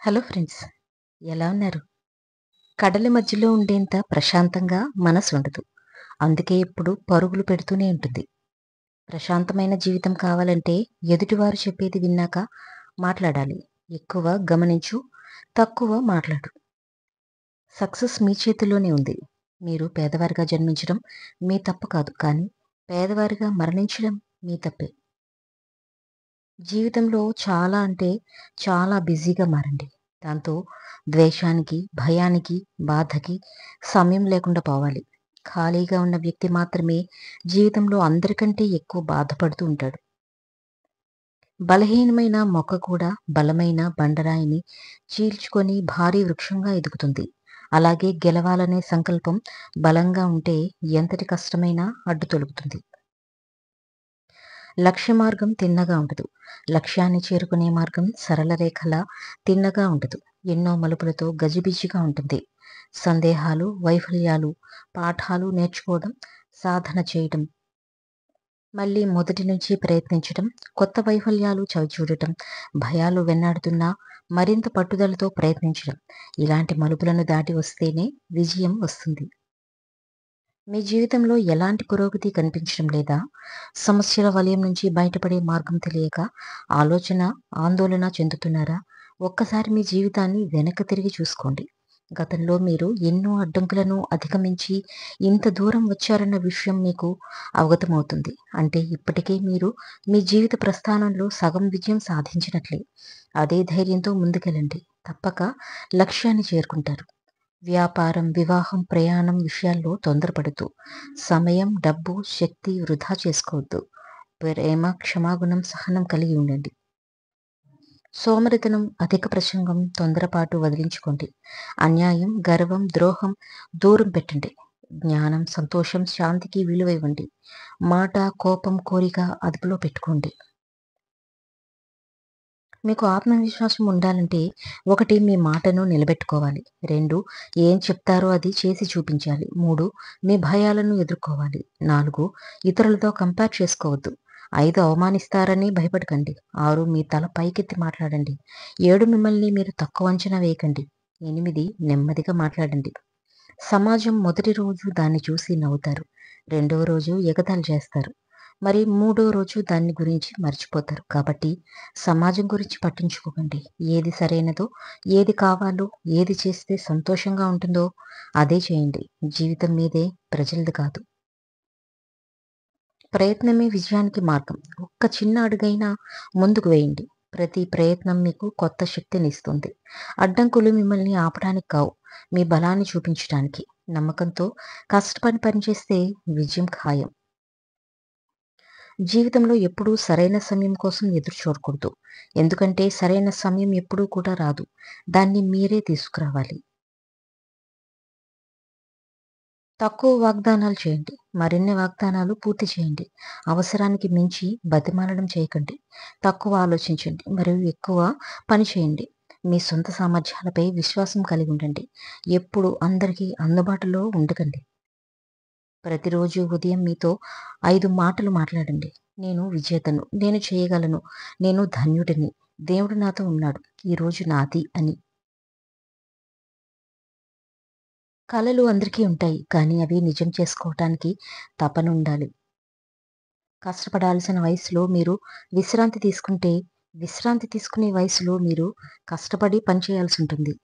Hello friends, ఎలా ఉన్నారు? కడలి మధ్యలో ఉండేంత ప్రశాంతంగా మనసు ఉండదు. అందుకే ఎప్పుడు పరుగులు పెడుతూనే ఉంటుంది. ప్రశాంతమైన జీవితం కావాలంటే ఎదుటివారు చెప్పేది విన్నాక మాట్లాడాలి. ఎక్కువ గమనించు, తక్కువ మాట్లాడు. సక్సెస్ మీ చేతుల్లోనే ఉంది. మీరు పేదవారిగా జన్మించడం మీ తప్పు కాదు, కానీ పేదవారిగా మరణించడం మీ తప్పే. జీవితంలో చాలా అంటే చాలా బిజీగా మారండి. దాంతో ద్వేషానికి, భయానికి, బాధకి సమయం లేకుండా పోవాలి. ఖాళీగా ఉన్న వ్యక్తి మాత్రమే జీవితంలో అందరికంటే ఎక్కువ బాధపడుతూ ఉంటాడు. బలహీనమైన మొక్క కూడా బలమైన బండరాయిని చీల్చుకొని భారీ వృక్షంగా ఎదుగుతుంది. అలాగే గెలవాలనే సంకల్పం బలంగా ఉంటే ఎంతటి కష్టమైనా అడ్డు తొలుగుతుంది. లక్ష్య మార్గం తిన్నగా ఉండదు. లక్ష్యాన్ని చేరుకునే మార్గం సరళ రేఖలా తిన్నగా ఉండదు. ఎన్నో మలుపులతో గజిబిజిగా ఉంటుంది. సందేహాలు, వైఫల్యాలు, పాఠాలు నేర్చుకోవడం, సాధన చేయడం, మళ్ళీ మొదటి నుంచి ప్రయత్నించడం, కొత్త వైఫల్యాలు చవిచూడటం, భయాలు వెన్నాడుతున్నా మరింత పట్టుదలతో ప్రయత్నించడం. ఇలాంటి మలుపులను దాటి వస్తేనే విజయం వస్తుంది. మీ జీవితంలో ఎలాంటి పురోగతి కనిపించడం లేదా? సమస్యల వలయం నుంచి బయటపడే మార్గం తెలియక ఆలోచన, ఆందోళన చెందుతున్నారా? ఒక్కసారి మీ జీవితాన్ని వెనక్కి తిరిగి చూసుకోండి. గతంలో మీరు ఎన్నో అడ్డంకులను అధిగమించి ఇంత దూరం వచ్చారన్న విషయం మీకు అవగతమవుతుంది. అంటే ఇప్పటికే మీరు మీ జీవిత ప్రస్థానంలో సగం విజయం సాధించినట్లే. అదే ధైర్యంతో ముందుకెళ్ళండి. తప్పక లక్ష్యాన్ని చేరుకుంటారు. వ్యాపారం, వివాహం, ప్రయాణం విషయాల్లో తొందరపడుతూ సమయం, డబ్బు, శక్తి వృధా చేసుకోవద్దు. ప్రేమ, క్షమాగుణం, సహనం కలిగి ఉండండి. సోమరితనం, అధిక ప్రసంగం, తొందరపాటు వదిలించుకోండి. అన్యాయం, గర్వం, ద్రోహం దూరం పెట్టండి. జ్ఞానం, సంతోషం, శాంతికి విలువ ఇవ్వండి. మాట, కోపం, కోరిక అదుపులో పెట్టుకోండి. మీకు ఆత్మవిశ్వాసం ఉండాలంటే 1 మీ మాటను నిలబెట్టుకోవాలి. 2 ఏం చెప్తారో అది చేసి చూపించాలి. 3 మీ భయాలను ఎదుర్కోవాలి. 4 ఇతరులతో కంపేర్ చేసుకోవద్దు. 5 అవమానిస్తారని భయపడకండి. 6 మీ తల పైకెత్తి మాట్లాడండి. 7 మిమ్మల్ని మీరు తక్కువ అంచనా వేయకండి. 8 నెమ్మదిగా మాట్లాడండి. సమాజం మొదటి రోజు దాన్ని చూసి నవ్వుతారు. రెండవ రోజు ఎగతాళి చేస్తారు. మరి మూడో రోజు దాన్ని గురించి మర్చిపోతారు. కాబట్టి సమాజం గురించి పట్టించుకోకండి. ఏది సరైనదో, ఏది కావాలో, ఏది చేస్తే సంతోషంగా ఉంటుందో అదే చేయండి. జీవితం మీదే, ప్రజలది కాదు. ప్రయత్నమే విజయానికి మార్గం. ఒక్క చిన్న అడుగైనా ముందుకు వేయండి. ప్రతి ప్రయత్నం మీకు కొత్త శక్తినిస్తుంది. అడ్డంకులు మిమ్మల్ని ఆపడానికి కావు, మీ బలాన్ని చూపించడానికి. నమ్మకంతో కష్టపడి పనిచేస్తే విజయం ఖాయం. జీవితంలో ఎప్పుడూ సరైన సమయం కోసం ఎదురు చూడకూడదు. ఎందుకంటే సరైన సమయం ఎప్పుడూ కూడా రాదు. దాన్ని మీరే తీసుకురావాలి. తక్కువ వాగ్దానాలు చేయండి. మరిన్ని వాగ్దానాలు పూర్తి చేయండి. అవసరానికి మించి బతిమాలడం చేయకండి. తక్కువ ఆలోచించండి మరియు ఎక్కువ పని చేయండి. మీ సొంత సామర్థ్యాలపై విశ్వాసం కలిగి ఉండండి. ఎప్పుడు అందరికీ అందుబాటులో ఉండకండి. ప్రతిరోజు ఉదయం మీతో 5 మాటలు మాట్లాడండి. నేను విజేతను, నేను చేయగలను, నేను ధన్యుడిని, దేవుడు నాతో ఉన్నాడు, ఈరోజు నాది అని. కలలు అందరికీ ఉంటాయి, కానీ అవి నిజం చేసుకోవటానికి తపన ఉండాలి. కష్టపడాల్సిన వయసులో మీరు విశ్రాంతి తీసుకుంటే, విశ్రాంతి తీసుకునే వయసులో మీరు కష్టపడి పనిచేయాల్సి ఉంటుంది.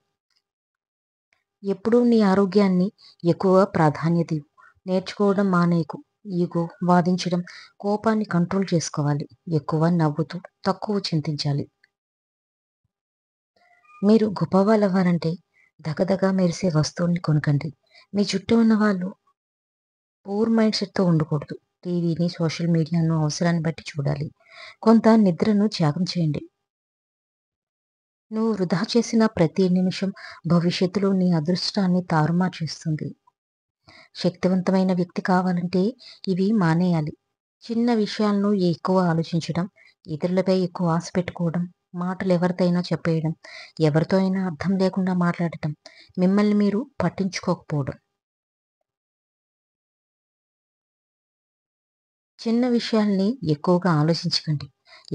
ఎప్పుడూ నీ ఆరోగ్యాన్ని ఎక్కువ ప్రాధాన్యత ఇవ్వు. నేర్చుకోవడం మానేయకు. ఈగో, వాదించడం, కోపాన్ని కంట్రోల్ చేసుకోవాలి. ఎక్కువ నవ్వుతూ, తక్కువ చింతించాలి. మీరు గొప్పవాళ్ళవ్వాలంటే దగదగ మెరిసే వస్తువుల్ని కొనకండి. మీ చుట్టూ ఉన్న వాళ్ళు పూర్ మైండ్ సెట్‌తో ఉండకూడదు. టీవీని, సోషల్ మీడియాను అవసరాన్ని బట్టి చూడాలి. కొంత నిద్రను త్యాగం చేయండి. నువ్వు వృధా చేసిన ప్రతి నిమిషం భవిష్యత్తులో నీ అదృష్టాన్ని తారుమారు చేస్తుంది. శక్తివంతమైన వ్యక్తి కావాలంటే ఇవి మానేయాలి. చిన్న విషయాలను ఎక్కువ ఆలోచించడం, ఇతరులపై ఎక్కువ ఆశ పెట్టుకోవడం, మాటలు ఎవరితోనైనా చెప్పేయడం, ఎవరితో అయినా అర్థం లేకుండా మాట్లాడటం, మిమ్మల్ని మీరు పట్టించుకోకపోవడం. చిన్న విషయాల్ని ఎక్కువగా ఆలోచించకండి.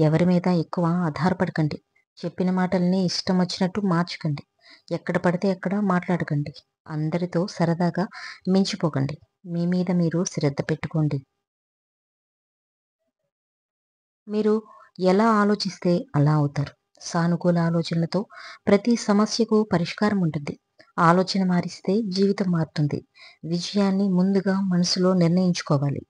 ఎవరి మీద ఎక్కువ ఆధారపడకండి. చెప్పిన మాటల్ని ఇష్టం వచ్చినట్టు మార్చకండి. ఎక్కడ పడితే అక్కడ మాట్లాడకండి. అందరితో సరదాగా మించిపోకండి. మీ మీద మీరు శ్రద్ధ పెట్టుకోండి. మీరు ఎలా ఆలోచిస్తే అలా అవుతారు. సానుకూల ఆలోచనలతో ప్రతి సమస్యకు పరిష్కారం ఉంటుంది. ఆలోచన మారిస్తే జీవితం మారుతుంది. విజయాన్ని ముందుగా మనసులో నిర్ణయించుకోవాలి.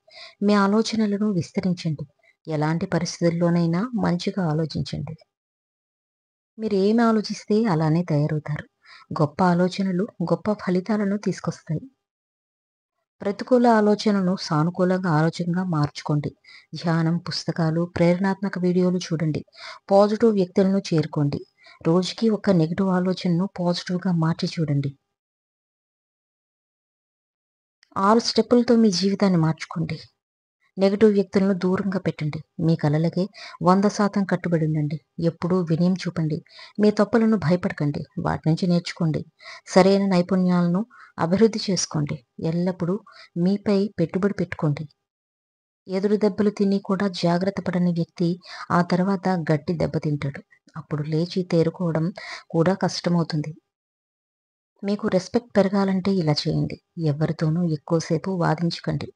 మీ ఆలోచనలను విస్తరించండి. ఎలాంటి పరిస్థితుల్లోనైనా మంచిగా ఆలోచించండి. మీరు ఏమి ఆలోచిస్తే అలానే తయారవుతారు. గొప్ప ఆలోచనలు గొప్ప ఫలితాలను తీసుకొస్తాయి. ప్రతికూల ఆలోచనను సానుకూలంగా ఆలోచనగా మార్చుకోండి. ధ్యానం, పుస్తకాలు, ప్రేరణాత్మక వీడియోలు చూడండి. పాజిటివ్ వ్యక్తులను చేరుకోండి. రోజుకి ఒక నెగెటివ్ ఆలోచనను పాజిటివ్గా మార్చి చూడండి. 6 స్టెప్పులతో మీ జీవితాన్ని మార్చుకోండి. నెగెటివ్ వ్యక్తులను దూరంగా పెట్టండి. మీ కలలకే 100% కట్టుబడి ఉండండి. ఎప్పుడూ వినయం చూపండి. మీ తప్పులను భయపడకండి. వాటి నుంచి నేర్చుకోండి. సరైన నైపుణ్యాలను అభివృద్ధి చేసుకోండి. ఎల్లప్పుడూ మీపై పెట్టుబడి పెట్టుకోండి. ఎదురు దెబ్బలు తిని కూడా జాగ్రత్త పడని వ్యక్తి ఆ తర్వాత గట్టి దెబ్బ తింటాడు. అప్పుడు లేచి తేరుకోవడం కూడా కష్టమవుతుంది. మీకు రెస్పెక్ట్ పెరగాలంటే ఇలా చేయండి. ఎవరితోనూ ఎక్కువసేపు వాదించకండి.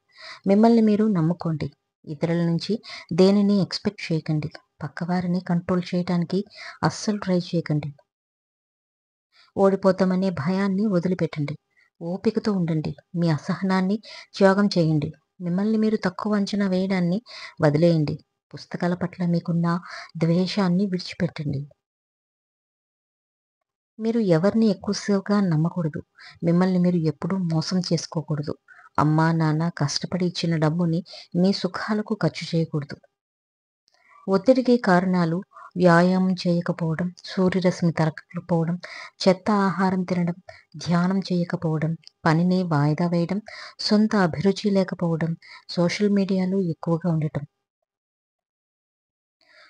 మిమ్మల్ని మీరు నమ్ముకోండి. ఇతరుల నుంచి దేనిని ఎక్స్‌పెక్ట్ చేయకండి. పక్కవారిని కంట్రోల్ చేయటానికి అస్సలు ట్రై చేయకండి. ఓడిపోతామనే భయాన్ని వదిలిపెట్టండి. ఓపికతో ఉండండి. మీ అసహనాన్ని త్యాగం చేయండి. మిమ్మల్ని మీరు తక్కువ అంచనా వేయడాన్ని వదిలేయండి. పుస్తకాల పట్ల మీకున్న ద్వేషాన్ని విడిచిపెట్టండి. మీరు ఎవరిని ఎక్కువగా నమ్మకూడదు. మిమ్మల్ని మీరు ఎప్పుడూ మోసం చేసుకోకూడదు. అమ్మా, నాన్న కష్టపడి ఇచ్చిన డబ్బుని మీ సుఖాలకు ఖర్చు చేయకూడదు. ఒత్తిడికి కారణాలు వ్యాయామం చేయకపోవడం, సూర్యరశ్మి తరగకపోవడం, చెత్త ఆహారం తినడం, ధ్యానం చేయకపోవడం, పనిని వాయిదా వేయడం, సొంత అభిరుచి లేకపోవడం, సోషల్ మీడియాలో ఎక్కువగా ఉండటం.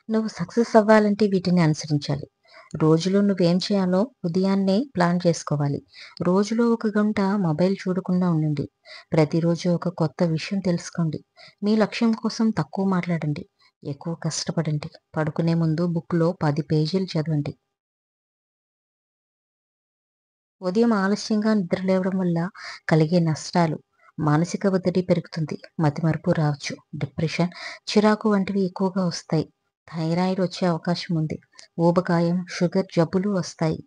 నువ్వు సక్సెస్ అవ్వాలంటే వీటిని అనుసరించాలి. రోజులో నువ్వేం చేయాలో ఉదయాన్నే ప్లాన్ చేసుకోవాలి. రోజులో ఒక గంట మొబైల్ చూడకుండా ఉండండి. ప్రతిరోజు ఒక కొత్త విషయం తెలుసుకోండి. మీ లక్ష్యం కోసం తక్కువ మాట్లాడండి. ఎక్కువ కష్టపడండి. పడుకునే ముందు బుక్‌లో 10 పేజీలు చదవండి. ఉదయం ఆలస్యంగా నిద్రలేవడం వల్ల కలిగే నష్టాలు: మానసిక ఒత్తిడి పెరుగుతుంది. మతిమరుపు రావచ్చు. డిప్రెషన్, చిరాకు వంటివి ఎక్కువగా వస్తాయి. థైరాయిడ్ వచ్చే అవకాశం ఉంది. ఊబకాయం, షుగర్ జబ్బులు వస్తాయి.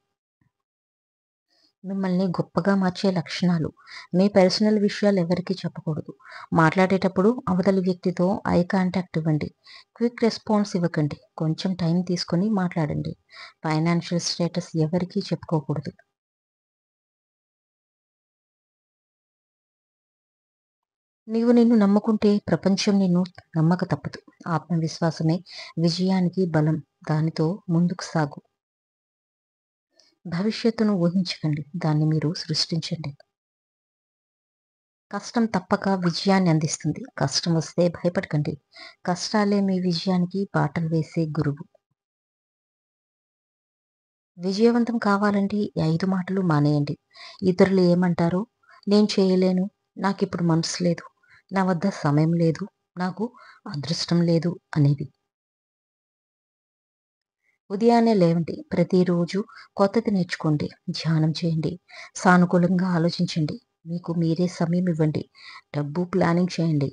మిమ్మల్ని గొప్పగా మార్చే లక్షణాలు: మీ పర్సనల్ విషయాలు ఎవరికీ చెప్పకూడదు. మాట్లాడేటప్పుడు అవతలి వ్యక్తితో ఐ కాంటాక్ట్ ఇవ్వండి. క్విక్ రెస్పాన్స్ ఇవ్వకండి. కొంచెం టైం తీసుకొని మాట్లాడండి. ఫైనాన్షియల్ స్టేటస్ ఎవరికీ చెప్పుకోకూడదు. నీవు నిన్ను నమ్ముకుంటే ప్రపంచం నిన్ను నమ్మక తప్పదు. ఆత్మవిశ్వాసమే విజయానికి బలం. దానితో ముందుకు సాగు. భవిష్యత్తును ఊహించకండి. దాన్ని మీరు సృష్టించండి. కష్టం తప్పక విజయాన్ని అందిస్తుంది. కష్టం వస్తే భయపడకండి. కష్టాలే మీ విజయానికి బాటలు వేసే గురువు. విజయవంతం కావాలంటే ఈ 5 మాటలు మానేయండి. ఇతరులు ఏమంటారో, నేను చేయలేను, నాకిప్పుడు మనసు లేదు, నా వద్ద సమయం లేదు, నాకు అదృష్టం లేదు అనేవి. ఉదయాన్నే లేవండి. ప్రతిరోజు కొత్తది నేర్చుకోండి. ధ్యానం చేయండి. సానుకూలంగా ఆలోచించండి. మీకు మీరే సమయం ఇవ్వండి. డబ్బు ప్లానింగ్ చేయండి.